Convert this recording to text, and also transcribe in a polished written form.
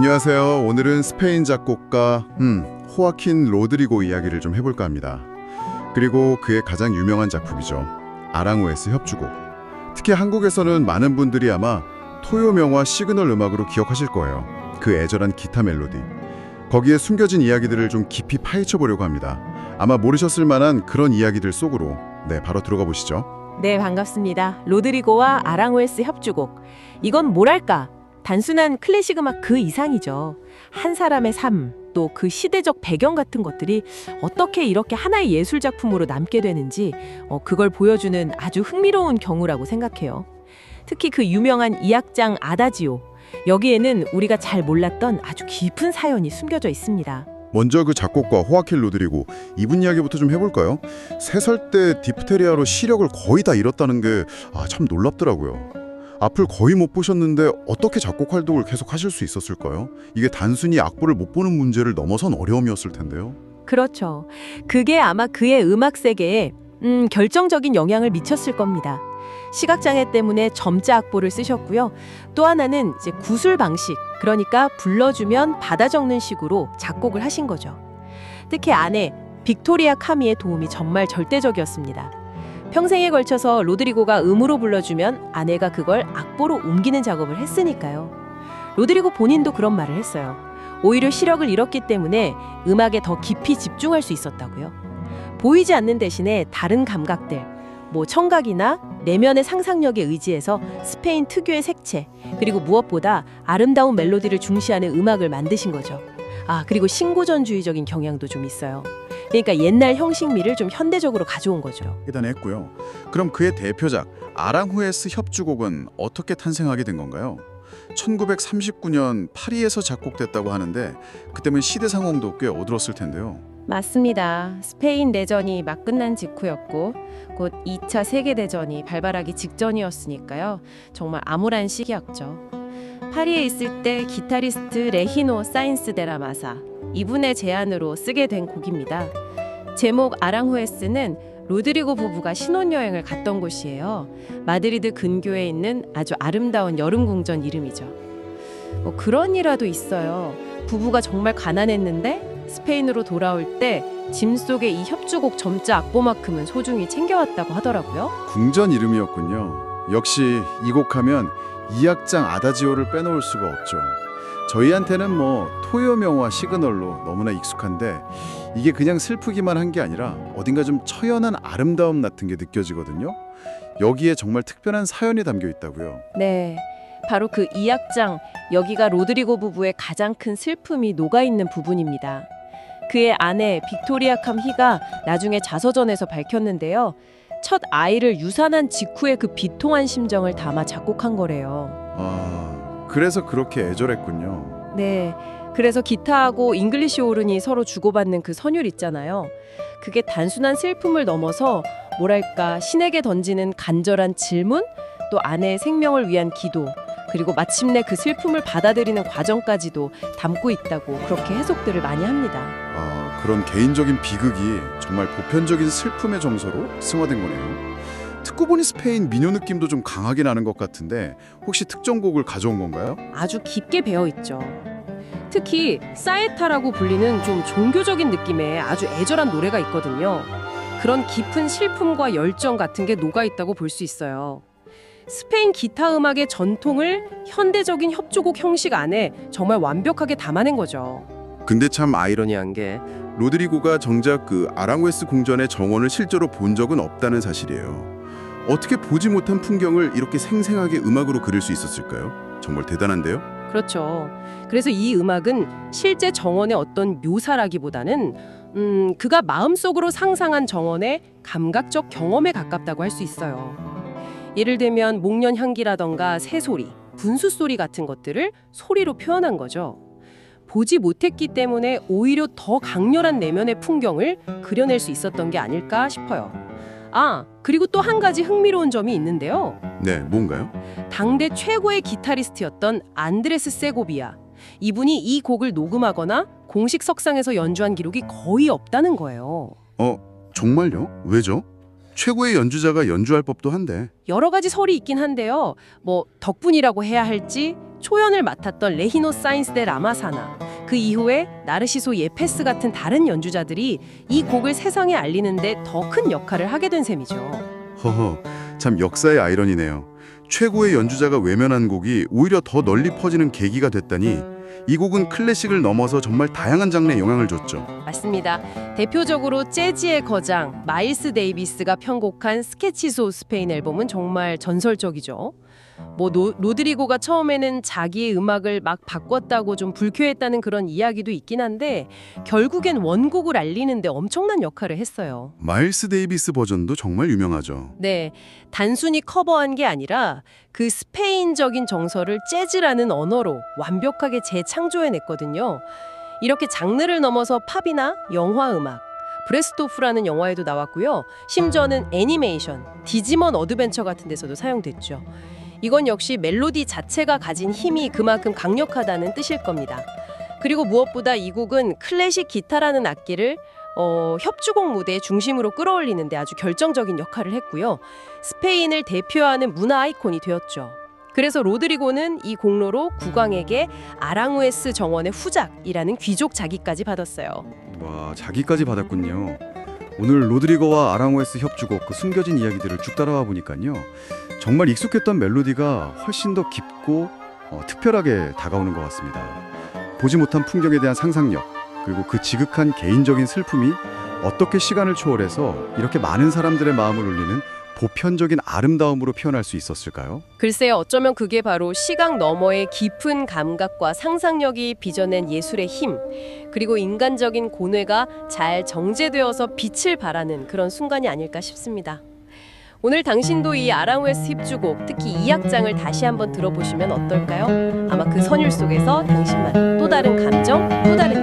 안녕하세요. 오늘은 스페인 작곡가 호아킨 로드리고 이야기를 좀 해볼까 합니다. 그리고 그의 가장 유명한 작품이죠. 아랑우에스 협주곡. 특히 한국에서는 많은 분들이 아마 토요 명화 시그널 음악으로 기억하실 거예요. 그 애절한 기타 멜로디. 거기에 숨겨진 이야기들을 좀 깊이 파헤쳐 보려고 합니다. 아마 모르셨을 만한 그런 이야기들 속으로 바로 들어가 보시죠. 네, 반갑습니다. 로드리고와 아랑우에스 협주곡. 이건 뭐랄까? 단순한 클래식 음악 그 이상이죠. 한 사람의 삶, 또 그 시대적 배경 같은 것들이 어떻게 이렇게 하나의 예술 작품으로 남게 되는지 그걸 보여주는 아주 흥미로운 경우라고 생각해요. 특히 그 유명한 2악장 아다지오. 여기에는 우리가 잘 몰랐던 아주 깊은 사연이 숨겨져 있습니다. 먼저 그 작곡가 호아킨 로드리고 이분 이야기부터 좀 해볼까요? 3살 때 디프테리아로 시력을 거의 다 잃었다는 게 참 놀랍더라고요. 앞을 거의 못 보셨는데 어떻게 작곡 활동을 계속 하실 수 있었을까요? 이게 단순히 악보를 못 보는 문제를 넘어선 어려움이었을 텐데요. 그렇죠. 그게 아마 그의 음악 세계에 결정적인 영향을 미쳤을 겁니다. 시각장애 때문에 점자 악보를 쓰셨고요. 또 하나는 이제 구술 방식, 그러니까 불러주면 받아 적는 식으로 작곡을 하신 거죠. 특히 아내 빅토리아 카미의 도움이 정말 절대적이었습니다. 평생에 걸쳐서 로드리고가 음으로 불러주면 아내가 그걸 악보로 옮기는 작업을 했으니까요. 로드리고 본인도 그런 말을 했어요. 오히려 시력을 잃었기 때문에 음악에 더 깊이 집중할 수 있었다고요. 보이지 않는 대신에 다른 감각들, 청각이나 내면의 상상력에 의지해서 스페인 특유의 색채, 그리고 무엇보다 아름다운 멜로디를 중시하는 음악을 만드신 거죠. 그리고 신고전주의적인 경향도 좀 있어요. 그러니까 옛날 형식미를 좀 현대적으로 가져온 거죠. 대단했고요. 그럼 그의 대표작 아랑후에스 협주곡은 어떻게 탄생하게 된 건가요? 1939년 파리에서 작곡됐다고 하는데 그때면 시대 상황도 꽤 어두웠을 텐데요. 맞습니다. 스페인 내전이 막 끝난 직후였고 곧 2차 세계대전이 발발하기 직전이었으니까요. 정말 암울한 시기였죠. 파리에 있을 때 기타리스트 레히노 사인스 데라 마사 이분의 제안으로 쓰게 된 곡입니다. 제목 아랑후에스는 로드리고 부부가 신혼여행을 갔던 곳이에요. 마드리드 근교에 있는 아주 아름다운 여름궁전 이름이죠. 그런 일화도 있어요. 부부가 정말 가난했는데 스페인으로 돌아올 때 짐 속에 이 협주곡 점자 악보만큼은 소중히 챙겨왔다고 하더라고요. 궁전 이름이었군요. 역시 이 곡하면 2악장 아다지오를 빼놓을 수가 없죠. 저희한테는 토요 명화 시그널로 너무나 익숙한데 이게 그냥 슬프기만 한 게 아니라 어딘가 좀 처연한 아름다움 같은 게 느껴지거든요. 여기에 정말 특별한 사연이 담겨 있다고요. 네, 바로 그 2악장, 여기가 로드리고 부부의 가장 큰 슬픔이 녹아있는 부분입니다. 그의 아내 빅토리아 캄 히가 나중에 자서전에서 밝혔는데요. 첫 아이를 유산한 직후의 그 비통한 심정을 담아 작곡한 거래요. 그래서 그렇게 애절했군요. 네, 그래서 기타하고 잉글리시 호른이 서로 주고받는 그 선율 있잖아요. 그게 단순한 슬픔을 넘어서 뭐랄까 신에게 던지는 간절한 질문, 또 아내의 생명을 위한 기도, 그리고 마침내 그 슬픔을 받아들이는 과정까지도 담고 있다고 그렇게 해석들을 많이 합니다. 그런 개인적인 비극이 정말 보편적인 슬픔의 정서로 승화된 거네요. 듣고 보니 스페인 민요 느낌도 좀 강하게 나는 것 같은데 혹시 특정 곡을 가져온 건가요? 아주 깊게 배어 있죠. 특히 사에타라고 불리는 좀 종교적인 느낌의 아주 애절한 노래가 있거든요. 그런 깊은 슬픔과 열정 같은 게 녹아 있다고 볼 수 있어요. 스페인 기타 음악의 전통을 현대적인 협주곡 형식 안에 정말 완벽하게 담아낸 거죠. 근데 참 아이러니한 게 로드리고가 정작 그 아랑웨스 궁전의 정원을 실제로 본 적은 없다는 사실이에요. 어떻게 보지 못한 풍경을 이렇게 생생하게 음악으로 그릴 수 있었을까요? 정말 대단한데요? 그렇죠. 그래서 이 음악은 실제 정원의 어떤 묘사라기보다는 그가 마음속으로 상상한 정원의 감각적 경험에 가깝다고 할 수 있어요. 예를 들면 목련 향기라던가 새소리, 분수 소리 같은 것들을 소리로 표현한 거죠. 보지 못했기 때문에 오히려 더 강렬한 내면의 풍경을 그려낼 수 있었던 게 아닐까 싶어요. 그리고 또 한 가지 흥미로운 점이 있는데요. 네, 뭔가요? 당대 최고의 기타리스트였던 안드레스 세고비아. 이분이 이 곡을 녹음하거나 공식 석상에서 연주한 기록이 거의 없다는 거예요. 정말요? 왜죠? 최고의 연주자가 연주할 법도 한데. 여러 가지 설이 있긴 한데요. 덕분이라고 해야 할지 초연을 맡았던 레히노 사인스 데 라마사나, 그 이후에 나르시소 예페스 같은 다른 연주자들이 이 곡을 세상에 알리는데 더 큰 역할을 하게 된 셈이죠. 허허, 참 역사의 아이러니네요. 최고의 연주자가 외면한 곡이 오히려 더 널리 퍼지는 계기가 됐다니 이 곡은 클래식을 넘어서 정말 다양한 장르에 영향을 줬죠. 맞습니다. 대표적으로 재즈의 거장 마일스 데이비스가 편곡한 스케치소 스페인 앨범은 정말 전설적이죠. 로드리고가 처음에는 자기의 음악을 막 바꿨다고 좀 불쾌했다는 그런 이야기도 있긴 한데 결국엔 원곡을 알리는데 엄청난 역할을 했어요. 마일스 데이비스 버전도 정말 유명하죠. 네, 단순히 커버한 게 아니라 그 스페인적인 정서를 재즈라는 언어로 완벽하게 재창조해냈거든요. 이렇게 장르를 넘어서 팝이나 영화 음악, 브레스토프라는 영화에도 나왔고요. 심지어는 애니메이션, 디지몬 어드벤처 같은 데서도 사용됐죠. 이건 역시 멜로디 자체가 가진 힘이 그만큼 강력하다는 뜻일 겁니다. 그리고 무엇보다 이 곡은 클래식 기타라는 악기를 협주곡 무대의 중심으로 끌어올리는데 아주 결정적인 역할을 했고요. 스페인을 대표하는 문화 아이콘이 되었죠. 그래서 로드리고는 이 공로로 국왕에게 아랑우에스 정원의 후작이라는 귀족 자기까지 받았어요. 와, 자기까지 받았군요. 오늘 로드리고와 아랑오에스 협주곡 그 숨겨진 이야기들을 쭉 따라와 보니까요. 정말 익숙했던 멜로디가 훨씬 더 깊고 특별하게 다가오는 것 같습니다. 보지 못한 풍경에 대한 상상력, 그리고 그 지극한 개인적인 슬픔이 어떻게 시간을 초월해서 이렇게 많은 사람들의 마음을 울리는 보편적인 아름다움으로 표현할 수 있었을까요? 글쎄요, 어쩌면 그게 바로 시각 너머의 깊은 감각과 상상력이 빚어낸 예술의 힘, 그리고 인간적인 고뇌가 잘 정제되어서 빛을 발하는 그런 순간이 아닐까 싶습니다. 오늘 당신도 이 아랑우에스 협주곡, 특히 2악장을 다시 한번 들어보시면 어떨까요? 아마 그 선율 속에서 당신만의 또 다른 감정, 또 다른